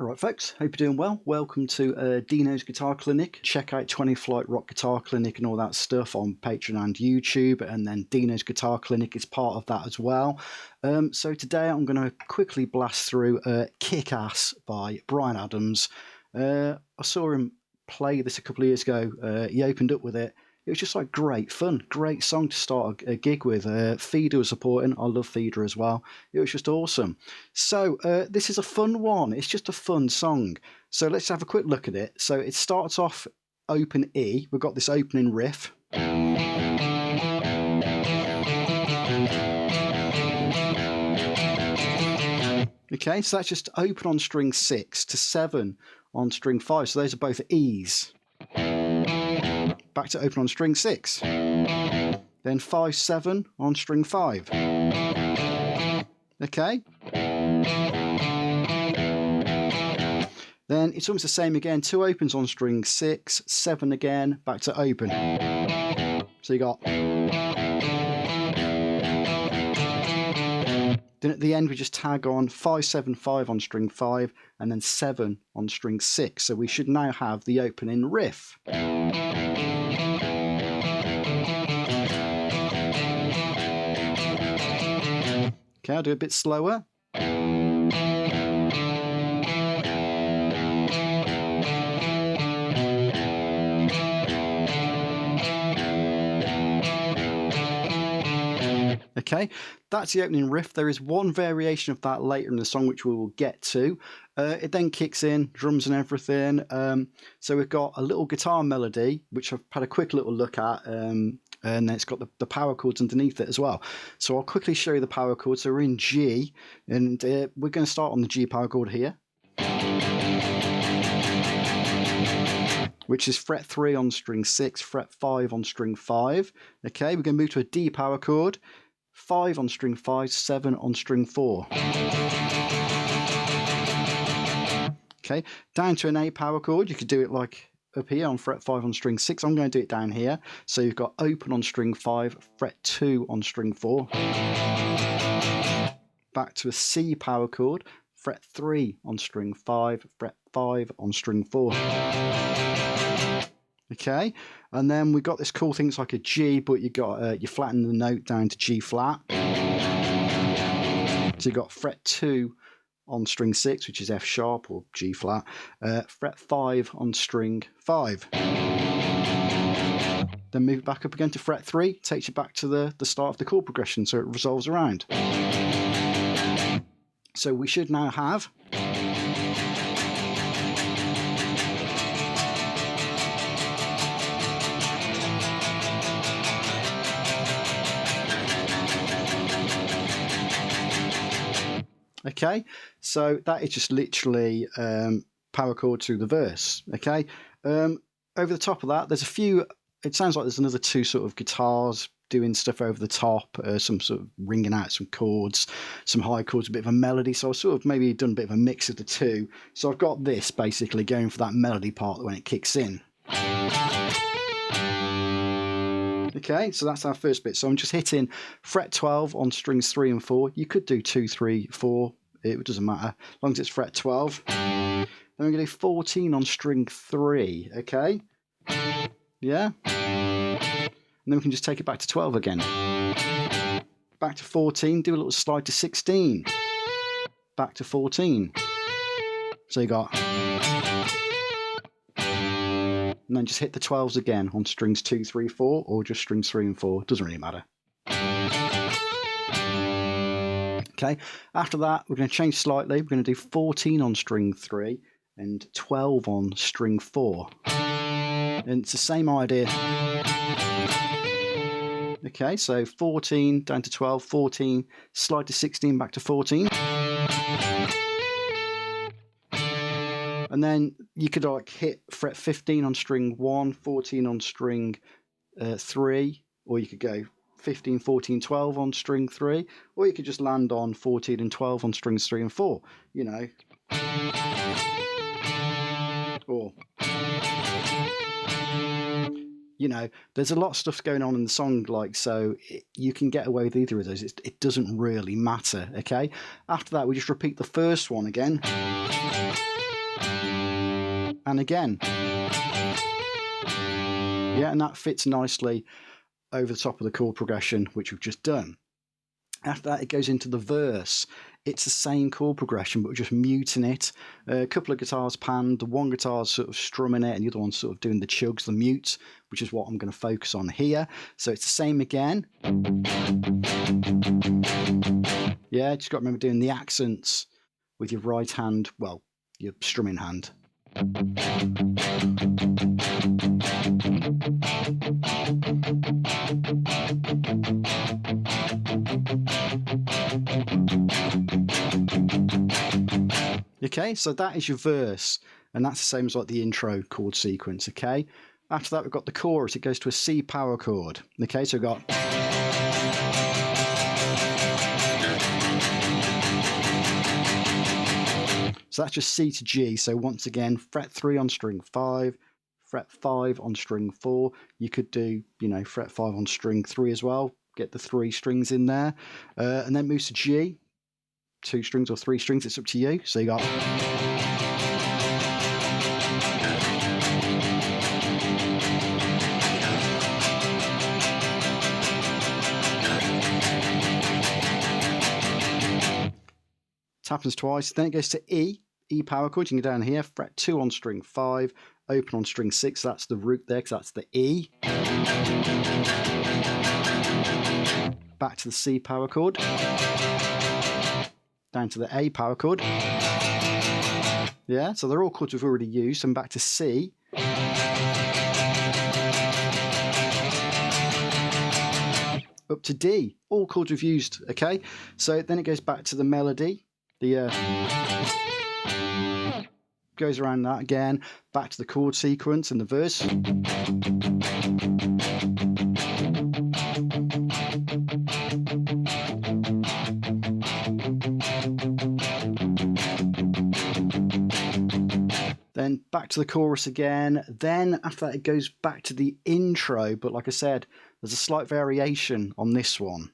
Alright folks, hope you're doing well. Welcome to Dino's Guitar Clinic. Check out 20 Flight Rock Guitar Clinic and all that stuff on Patreon and YouTube, and then Dino's Guitar Clinic is part of that as well. So today I'm going to quickly blast through Kick Ass by Bryan Adams. I saw him play this a couple of years ago. He opened up with it. It was just like great fun, great song to start a gig with. Feeder was supporting. I love Feeder as well. It was just awesome. So this is a fun one. It's just a fun song. So let's have a quick look at it. So it starts off open E. We've got this opening riff. Okay, so that's just open on string 6 to 7 on string 5. So those are both E's. Back to open on string 6, then 5-7 on string 5. Okay, then it's almost the same again, 2 opens on string 6, 7 again, back to open. So you got, then at the end we just tag on 5-7-5 on string 5 and then 7 on string 6. So we should now have the opening riff. Okay, I'll do it a bit slower. Okay, that's the opening riff. There is one variation of that later in the song, which we will get to. It then kicks in, drums and everything. So we've got a little guitar melody, which I've had a quick little look at. And then it's got the power chords underneath it as well. So I'll quickly show you the power chords. So we're in G, and we're going to start on the G power chord here, which is fret 3 on string 6, fret 5 on string 5. Okay, we're going to move to a D power chord, 5 on string 5, 7 on string 4. Okay, down to an A power chord. You could do it like up here on fret 5 on string 6. I'm going to do it down here. So you've got open on string 5, fret 2 on string 4. Back to a C power chord, fret 3 on string 5, fret 5 on string 4. Okay, and then we've got this cool thing. It's like a G, but you got you flatten the note down to G flat. So you've got fret 2 on string 6, which is F sharp or G flat, fret 5 on string 5. Then move it back up again to fret 3, takes you back to the start of the chord progression, so it resolves around. So we should now have okay, so that is just literally power chord to the verse. Okay, over the top of that, there's a few. It sounds like there's another 2 sort of guitars doing stuff over the top, some sort of ringing out some chords, some high chords, a bit of a melody. So I sort of maybe done a bit of a mix of the 2. So I've got this basically going for that melody part when it kicks in. Okay, so that's our first bit. So I'm just hitting fret 12 on strings 3 and 4. You could do 2, 3, 4. It doesn't matter, as long as it's fret 12. Then we're going to do 14 on string 3. Okay, yeah. And then we can just take it back to 12 again. Back to 14. Do a little slide to 16. Back to 14. So you got. And then just hit the 12s again on strings 2, 3, 4, or just strings 3 and 4. Doesn't really matter. Okay, after that, we're going to change slightly. We're going to do 14 on string 3 and 12 on string 4. And it's the same idea. Okay, so 14 down to 12, 14, slide to 16, back to 14. And then you could like hit fret 15 on string 1, 14 on string 3, or you could go 15, 14, 12 on string 3, or you could just land on 14 and 12 on strings 3 and 4, you know. Or, you know, there's a lot of stuff going on in the song, like, so you can get away with either of those. It doesn't really matter, okay? After that, we just repeat the first one again. and again. Yeah, and that fits nicely over the top of the chord progression, which we've just done. After that, it goes into the verse. It's the same chord progression, but we're just muting it. A couple of guitars panned. One guitar's sort of strumming it, and the other one's sort of doing the chugs, the mutes, which is what I'm going to focus on here. So it's the same again. Yeah, just got to remember doing the accents with your right hand, well, your strumming hand. Okay, so that is your verse, and that's the same as like the intro chord sequence, okay? After that, we've got the chorus. It goes to a C power chord. Okay, so we've got... So that's just C to G. So once again, fret 3 on string 5, fret 5 on string 4. You could do, you know, fret 5 on string 3 as well. Get the 3 strings in there. And then moves to G. 2 strings or 3 strings, it's up to you. So you got... happens twice. Then it goes to E power chord. You can go down here, fret 2 on string 5, open on string 6. That's the root there, because that's the E. Back to the C power chord. Down to the A power chord. Yeah, so they're all chords we've already used. And back to C. Up to D. All chords we've used, okay? So then it goes back to the melody. The goes around that again, back to the chord sequence and the verse. Then back to the chorus again. Then after that, it goes back to the intro. But like I said, there's a slight variation on this one.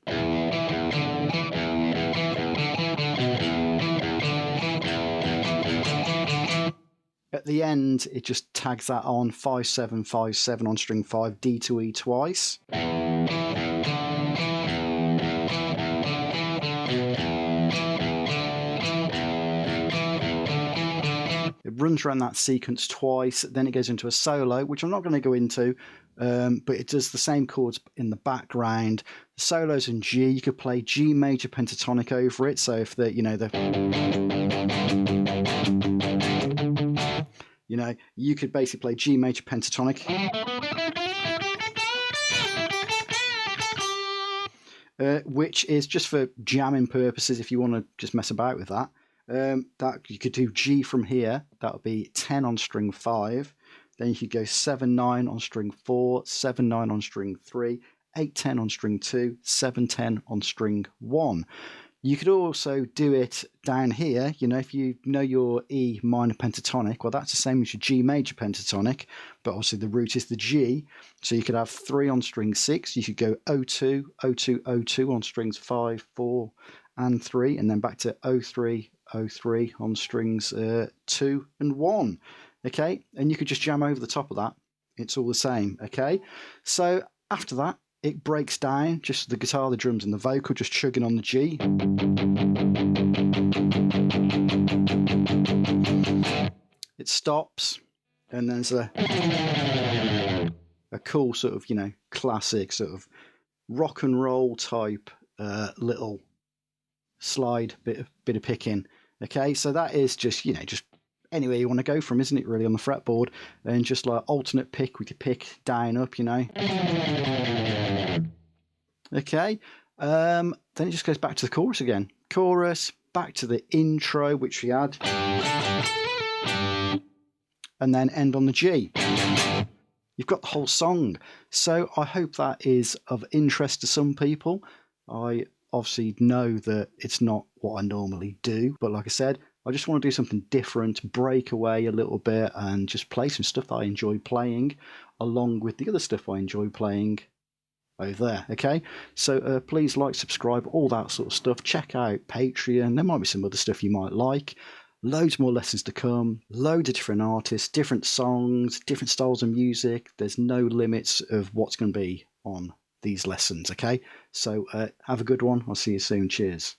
At the end, it just tags that on 5 7 5 7 on string 5, D to E twice. It runs around that sequence twice, then it goes into a solo, which I'm not going to go into, but it does the same chords in the background. The solo's in G. You could play G major pentatonic over it. So if the, you could basically play G major pentatonic. Which is just for jamming purposes if you want to just mess about with that. That you could do G from here. That would be 10 on string 5. Then you could go 7 9 on string 4, 7 9 on string 3, 8 10 on string 2, 7 10 on string 1. You could also do it down here, if you know your E minor pentatonic, well, that's the same as your G major pentatonic, but obviously the root is the G. So you could have 3 on string 6. You could go O2, O2, O2 on strings 5, 4, and 3, and then back to O3, O3 on strings 2 and 1. Okay, and you could just jam over the top of that. It's all the same. Okay, so after that, it breaks down, just the guitar, the drums, and the vocal just chugging on the G. It stops, and there's a cool sort of, classic sort of rock and roll type little slide bit of picking. Okay, so that is just, just anywhere you want to go from, isn't it, really, on the fretboard, and just like alternate pick with your pick down, up, Okay, then it just goes back to the chorus again. Chorus, back to the intro, which we had, and then end on the G. You've got the whole song. So I hope that is of interest to some people. I obviously know that it's not what I normally do, but like I said, I just want to do something different, break away a little bit, and just play some stuff that I enjoy playing, along with the other stuff I enjoy playing over there. Okay, so please like, subscribe, all that sort of stuff. Check out Patreon. There might be some other stuff you might like. Loads more lessons to come, loads of different artists, different songs, different styles of music. There's no limits of what's going to be on these lessons, okay? So have a good one. I'll see you soon. Cheers.